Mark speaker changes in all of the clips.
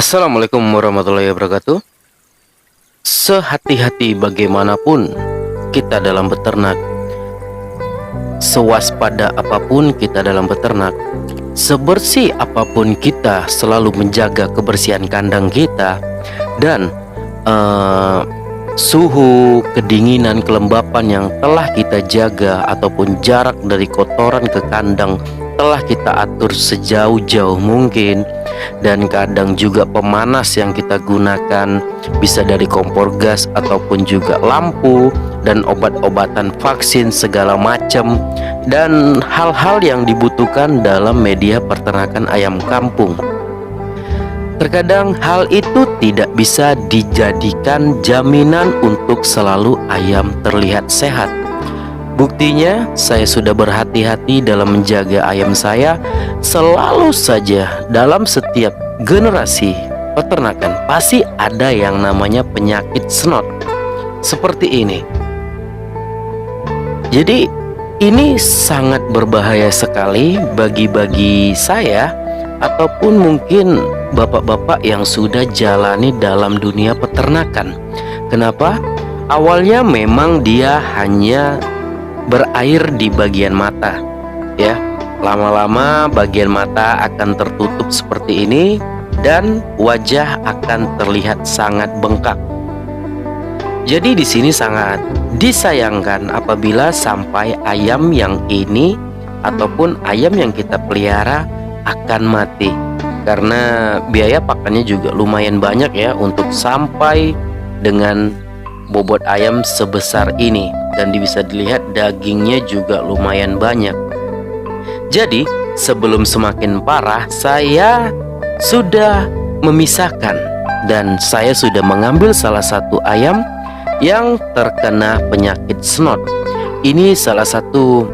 Speaker 1: Assalamualaikum warahmatullahi wabarakatuh. Sehati-hati bagaimanapun kita dalam beternak, sewaspada apapun kita dalam beternak, sebersih apapun kita selalu menjaga kebersihan kandang kita, dan suhu, kedinginan, kelembapan yang telah kita jaga ataupun jarak dari kotoran ke kandang telah kita atur sejauh-jauh mungkin. Dan kadang juga pemanas yang kita gunakan bisa dari kompor gas ataupun juga lampu, dan obat-obatan vaksin segala macam, dan hal-hal yang dibutuhkan dalam media peternakan ayam kampung. Terkadang hal itu tidak bisa dijadikan jaminan untuk selalu ayam terlihat sehat. Buktinya, saya sudah berhati-hati dalam menjaga ayam saya. Selalu saja dalam setiap generasi peternakan pasti ada yang namanya penyakit snot seperti ini. Jadi ini sangat berbahaya sekali bagi saya ataupun mungkin bapak-bapak yang sudah jalani dalam dunia peternakan. Kenapa? Awalnya memang dia hanya berair di bagian mata, ya. Lama-lama bagian mata akan tertutup seperti ini dan wajah akan terlihat sangat bengkak. Jadi di sini sangat disayangkan apabila sampai ayam yang ini ataupun ayam yang kita pelihara akan mati, karena biaya pakannya juga lumayan banyak ya untuk sampai dengan bobot ayam sebesar ini, dan bisa dilihat dagingnya juga lumayan banyak. Jadi sebelum semakin parah, saya sudah memisahkan dan saya sudah mengambil salah satu ayam yang terkena penyakit snot. Ini salah satu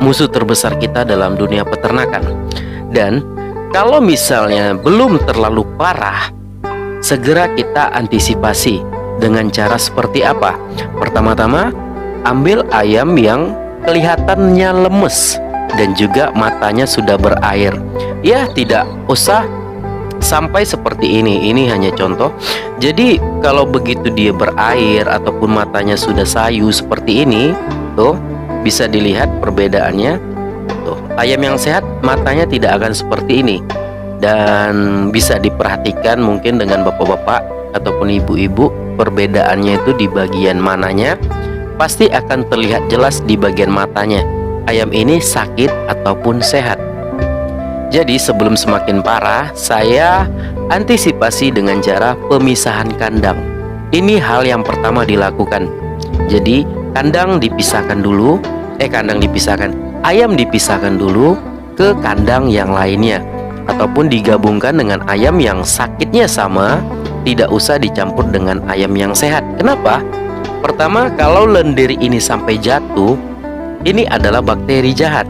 Speaker 1: musuh terbesar kita dalam dunia peternakan. Dan kalau misalnya belum terlalu parah, segera kita antisipasi dengan cara seperti apa? Pertama-tama, ambil ayam yang kelihatannya lemes dan juga matanya sudah berair. Ya, tidak usah sampai seperti ini. Ini hanya contoh. Jadi kalau begitu dia berair ataupun matanya sudah sayu seperti ini, tuh bisa dilihat perbedaannya. Tuh, ayam yang sehat matanya tidak akan seperti ini. Dan bisa diperhatikan mungkin dengan bapak-bapak ataupun ibu-ibu, perbedaannya itu di bagian mananya. Pasti akan terlihat jelas di bagian matanya ayam ini sakit ataupun sehat. Jadi sebelum semakin parah, saya antisipasi dengan cara pemisahan kandang. Ini hal yang pertama dilakukan. Jadi kandang dipisahkan dulu, ayam dipisahkan dulu ke kandang yang lainnya, ataupun digabungkan dengan ayam yang sakitnya sama, tidak usah dicampur dengan ayam yang sehat. Kenapa? Pertama, kalau lendir ini sampai jatuh, ini adalah bakteri jahat.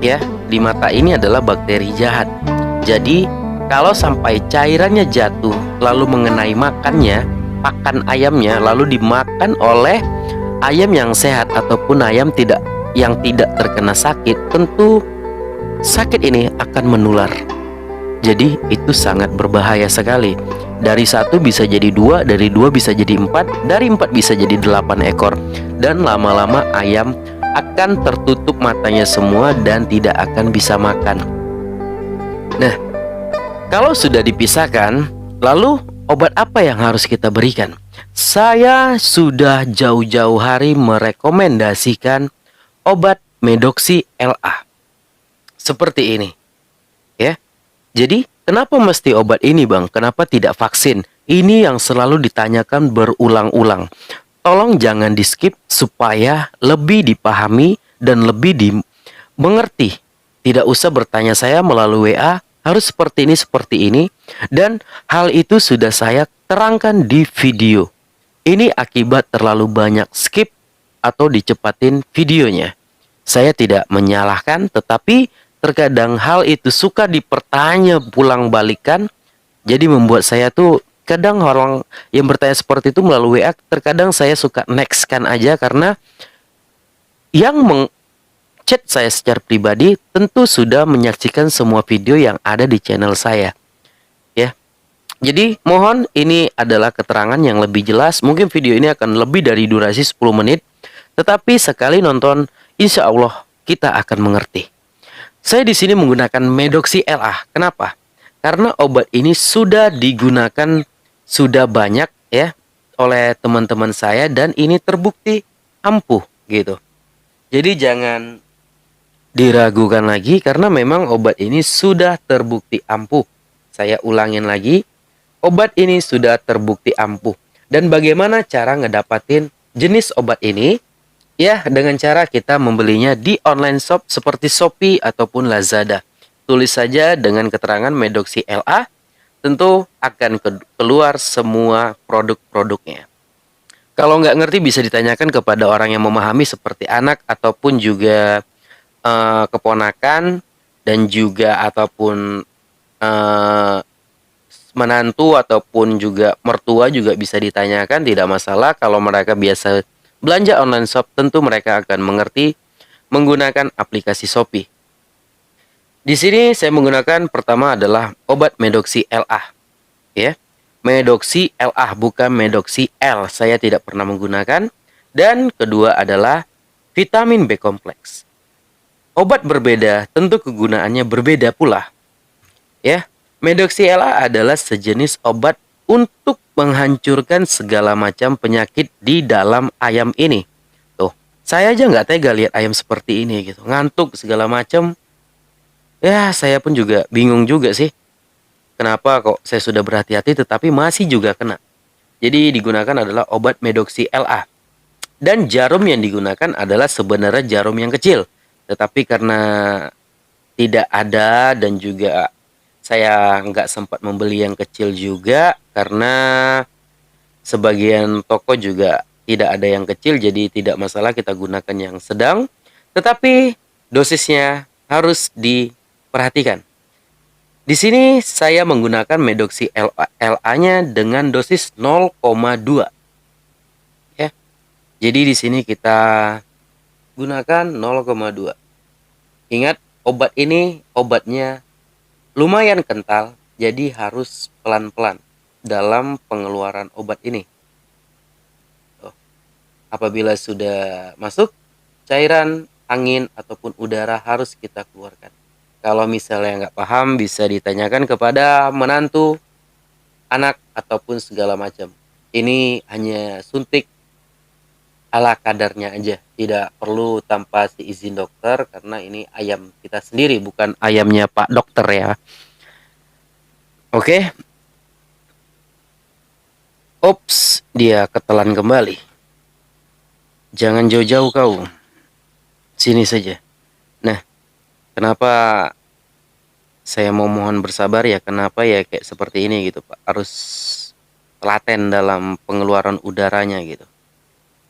Speaker 1: Ya, di mata ini adalah bakteri jahat. Jadi, kalau sampai cairannya jatuh lalu mengenai pakan ayamnya lalu dimakan oleh ayam yang sehat ataupun ayam yang tidak terkena sakit, tentu sakit ini akan menular. Jadi itu sangat berbahaya sekali. Dari 1 bisa jadi 2, dari 2 bisa jadi 4, dari 4 bisa jadi 8 ekor. Dan lama-lama ayam akan tertutup matanya semua dan tidak akan bisa makan. Nah, kalau sudah dipisahkan, lalu obat apa yang harus kita berikan? Saya sudah jauh-jauh hari merekomendasikan obat Medoxy LA. Seperti ini. Ya. Jadi, kenapa mesti obat ini, Bang? Kenapa tidak vaksin? Ini yang selalu ditanyakan berulang-ulang. Tolong jangan di-skip supaya lebih dipahami dan lebih dimengerti. Tidak usah bertanya saya melalui WA, harus seperti ini. Dan hal itu sudah saya terangkan di video. Ini akibat terlalu banyak skip atau dicepatin videonya. Saya tidak menyalahkan, tetapi terkadang hal itu suka dipertanya pulang balikan. Jadi membuat saya tuh kadang orang yang bertanya seperti itu melalui WA, terkadang saya suka nextkan aja, karena yang chat saya secara pribadi tentu sudah menyaksikan semua video yang ada di channel saya. Ya. Jadi mohon ini adalah keterangan yang lebih jelas. Mungkin video ini akan lebih dari durasi 10 menit. Tetapi sekali nonton, insya Allah kita akan mengerti. Saya di sini menggunakan Medoxy LA. Kenapa? Karena obat ini sudah digunakan sudah banyak ya oleh teman-teman saya dan ini terbukti ampuh gitu. Jadi jangan diragukan lagi karena memang obat ini sudah terbukti ampuh. Saya ulangin lagi, obat ini sudah terbukti ampuh. Dan bagaimana cara ngedapatin jenis obat ini? Ya, dengan cara kita membelinya di online shop seperti Shopee ataupun Lazada. Tulis saja dengan keterangan Medoxy LA, tentu akan keluar semua produk-produknya. Kalau nggak ngerti bisa ditanyakan kepada orang yang memahami seperti anak ataupun juga keponakan dan juga ataupun eh, menantu ataupun juga mertua juga bisa ditanyakan, tidak masalah. Kalau mereka biasa belanja online shop, tentu mereka akan mengerti menggunakan aplikasi Shopee. Di sini saya menggunakan pertama adalah obat Medoxy LA, ya. Medoxy LA bukan Medoxy L. Saya tidak pernah menggunakan. Dan kedua adalah vitamin B kompleks. Obat berbeda, tentu kegunaannya berbeda pula. Ya, Medoxy LA adalah sejenis obat untuk menghancurkan segala macam penyakit di dalam ayam ini. Tuh, saya aja nggak tega lihat ayam seperti ini gitu, ngantuk segala macam. Ya, saya pun juga bingung juga sih. Kenapa kok saya sudah berhati-hati tetapi masih juga kena. Jadi digunakan adalah obat Medoxy LA. Dan jarum yang digunakan adalah sebenarnya jarum yang kecil. Tetapi karena tidak ada dan juga saya nggak sempat membeli yang kecil juga karena sebagian toko juga tidak ada yang kecil, jadi tidak masalah kita gunakan yang sedang. Tetapi dosisnya harus diperhatikan. Di sini saya menggunakan Medoxy LA-nya dengan dosis 0,2. Ya. Jadi di sini kita gunakan 0,2. Ingat, obat ini obatnya lumayan kental, jadi harus pelan-pelan dalam pengeluaran obat ini. Apabila sudah masuk, cairan, angin, ataupun udara harus kita keluarkan. Kalau misalnya nggak paham, bisa ditanyakan kepada menantu, anak, ataupun segala macam. Ini hanya suntik ala kadarnya aja. Tidak perlu tanpa izin dokter, karena ini ayam kita sendiri, bukan ayamnya Pak Dokter ya. Oke. Ops, dia ketelan kembali. Jangan jauh-jauh kau. Sini saja. Nah, kenapa saya mau mohon bersabar ya? Kenapa ya kayak seperti ini gitu, Pak? Harus telaten dalam pengeluaran udaranya gitu.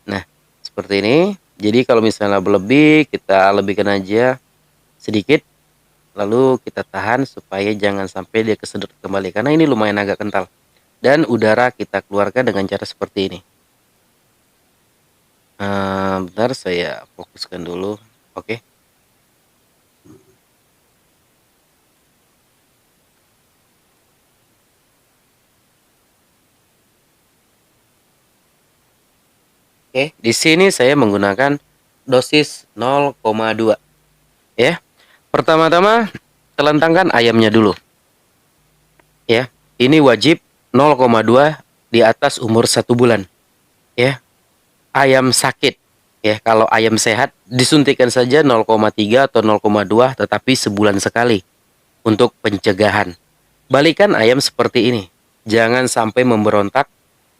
Speaker 1: Nah, seperti ini. Jadi kalau misalnya berlebih, kita lebihkan aja sedikit. Lalu kita tahan supaya jangan sampai dia kesedot kembali. Karena ini lumayan agak kental. Dan udara kita keluarkan dengan cara seperti ini. Bentar saya fokuskan dulu. Oke. Oke, di sini saya menggunakan dosis 0,2. Ya. Pertama-tama telentangkan ayamnya dulu. Ya. Ini wajib 0,2 di atas umur 1 bulan. Ya. Ayam sakit, ya, kalau ayam sehat disuntikkan saja 0,3 atau 0,2 tetapi sebulan sekali untuk pencegahan. Balikan ayam seperti ini. Jangan sampai memberontak.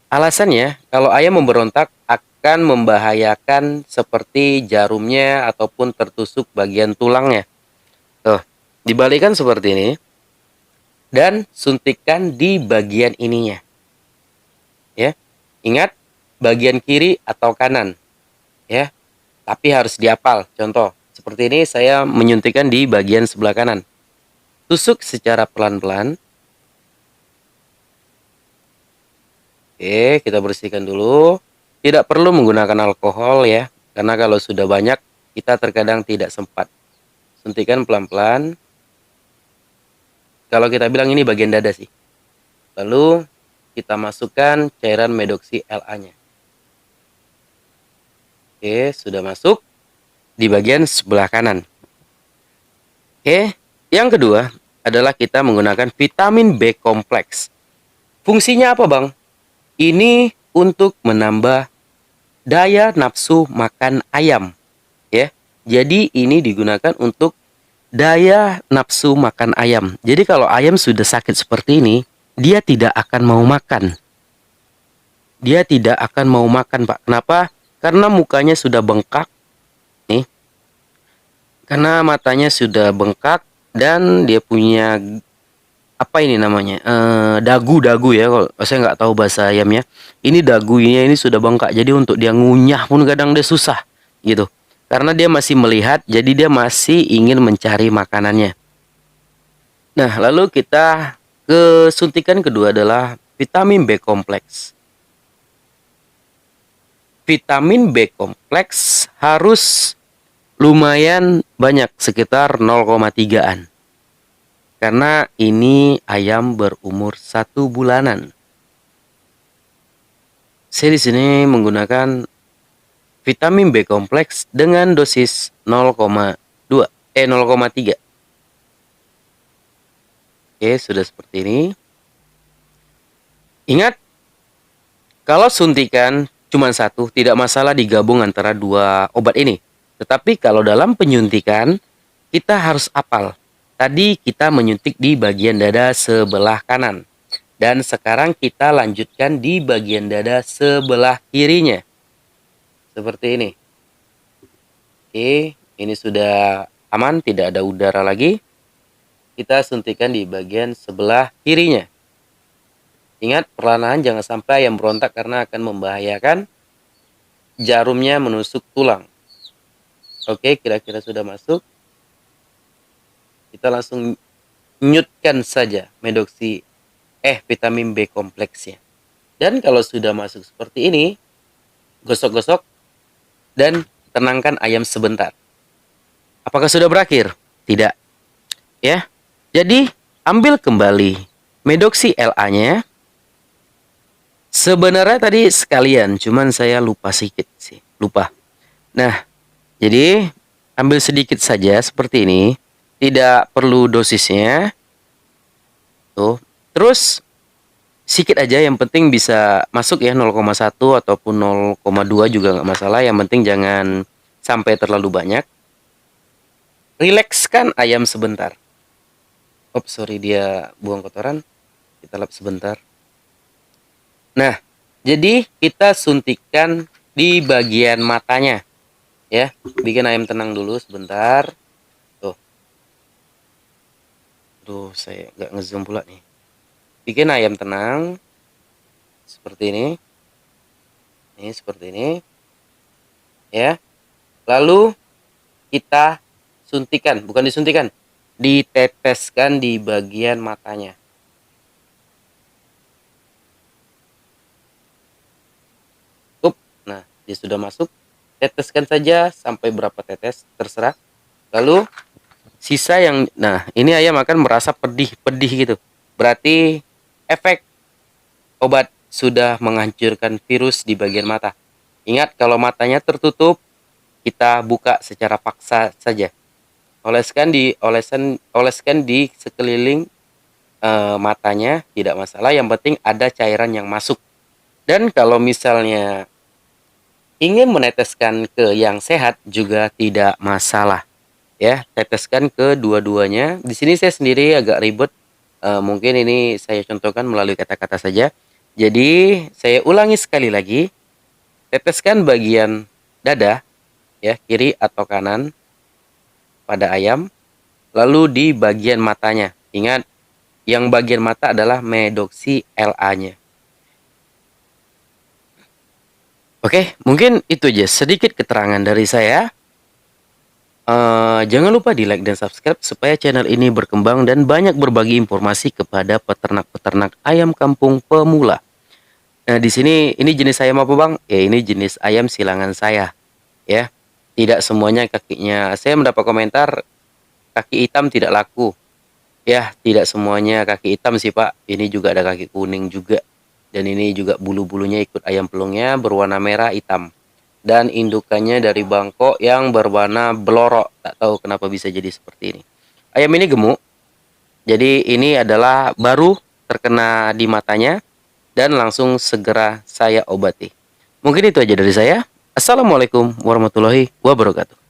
Speaker 1: Alasannya, kalau ayam memberontak akan membahayakan seperti jarumnya ataupun tertusuk bagian tulangnya. Tuh, dibalikan seperti ini dan suntikkan di bagian ininya. Ya. Ingat, bagian kiri atau kanan. Ya. Tapi harus dihafal. Contoh, seperti ini saya menyuntikkan di bagian sebelah kanan. Tusuk secara pelan-pelan. Oke, kita bersihkan dulu. Tidak perlu menggunakan alkohol ya, karena kalau sudah banyak kita terkadang tidak sempat. Suntikan pelan-pelan. Kalau kita bilang ini bagian dada sih. Lalu kita masukkan cairan medoksi La-nya. Oke, sudah masuk di bagian sebelah kanan. Oke, yang kedua adalah kita menggunakan vitamin B kompleks. Fungsinya apa, Bang? Ini untuk menambah daya nafsu makan ayam, ya. Jadi ini digunakan untuk daya nafsu makan ayam. Jadi kalau ayam sudah sakit seperti ini, dia tidak akan mau makan. Dia tidak akan mau makan, Pak. Kenapa? Karena mukanya sudah bengkak, nih. Karena matanya sudah bengkak dan dia punya apa ini namanya? Dagu-dagu ya, kalau saya nggak tahu bahasa ayamnya. Ini dagunya ini sudah bengkak. Jadi untuk dia ngunyah pun kadang dia susah gitu. Karena dia masih melihat, jadi dia masih ingin mencari makanannya. Nah, lalu kita ke suntikan kedua adalah vitamin B kompleks. Vitamin B kompleks harus lumayan banyak, sekitar 0,3-an. Karena ini ayam berumur 1 bulanan. Saya di sini menggunakan vitamin B kompleks dengan dosis 0,3. Oke, sudah seperti ini. Ingat, kalau suntikan cuma satu, tidak masalah digabung antara dua obat ini. Tetapi kalau dalam penyuntikan, kita harus hafal. Tadi kita menyuntik di bagian dada sebelah kanan. Dan sekarang kita lanjutkan di bagian dada sebelah kirinya. Seperti ini. Oke, ini sudah aman, tidak ada udara lagi. Kita suntikan di bagian sebelah kirinya. Ingat, perlahan jangan sampai ayam berontak karena akan membahayakan jarumnya menusuk tulang. Oke, kira-kira sudah masuk. Kita langsung nyutkan saja vitamin B kompleksnya. Dan kalau sudah masuk seperti ini, gosok-gosok dan tenangkan ayam sebentar. Apakah sudah berakhir? Tidak. Ya. Jadi, ambil kembali medoksi La-nya. Sebenarnya tadi sekalian, cuman saya lupa sedikit sih, lupa. Nah, jadi ambil sedikit saja seperti ini, tidak perlu dosisnya. Tuh, terus sedikit aja, yang penting bisa masuk ya, 0,1 ataupun 0,2 juga nggak masalah, yang penting jangan sampai terlalu banyak. Rilekskan ayam sebentar. Sorry, dia buang kotoran. Kita lap sebentar. Nah, jadi kita suntikan di bagian matanya, ya. Bikin ayam tenang dulu sebentar. Tuh, saya nggak ngezoom pula nih. Bikin ayam tenang, seperti ini. Ini seperti ini, ya. Lalu kita suntikan, bukan disuntikan, diteteskan di bagian matanya. Nah, dia sudah masuk. Teteskan saja sampai berapa tetes, terserah. Lalu sisa yang, nah ini ayam akan merasa pedih-pedih gitu. Berarti efek obat sudah menghancurkan virus di bagian mata. Ingat, kalau matanya tertutup, kita buka secara paksa saja. Oleskan di sekeliling matanya, tidak masalah. Yang penting ada cairan yang masuk. Dan kalau misalnya ingin meneteskan ke yang sehat juga tidak masalah, ya. Teteskan ke dua-duanya. Di sini saya sendiri agak ribet, mungkin ini saya contohkan melalui kata-kata saja. Jadi saya ulangi sekali lagi. Teteskan bagian dada, ya, kiri atau kanan pada ayam, lalu di bagian matanya. Ingat, yang bagian mata adalah medoksi La-nya. Oke, mungkin itu aja sedikit keterangan dari saya. Jangan lupa di like dan subscribe supaya channel ini berkembang dan banyak berbagi informasi kepada peternak-peternak ayam kampung pemula. Nah, di sini ini jenis ayam apa, Bang? Ya, ini jenis ayam silangan saya, ya. Tidak semuanya kakinya. Saya mendapat komentar kaki hitam tidak laku. Ya, tidak semuanya kaki hitam sih, Pak. Ini juga ada kaki kuning juga. Dan ini juga bulu-bulunya ikut ayam pelungnya berwarna merah hitam. Dan indukannya dari Bangkok yang berwarna belorok. Tak tahu kenapa bisa jadi seperti ini. Ayam ini gemuk. Jadi ini adalah baru terkena di matanya dan langsung segera saya obati. Mungkin itu aja dari saya. Assalamualaikum warahmatullahi wabarakatuh.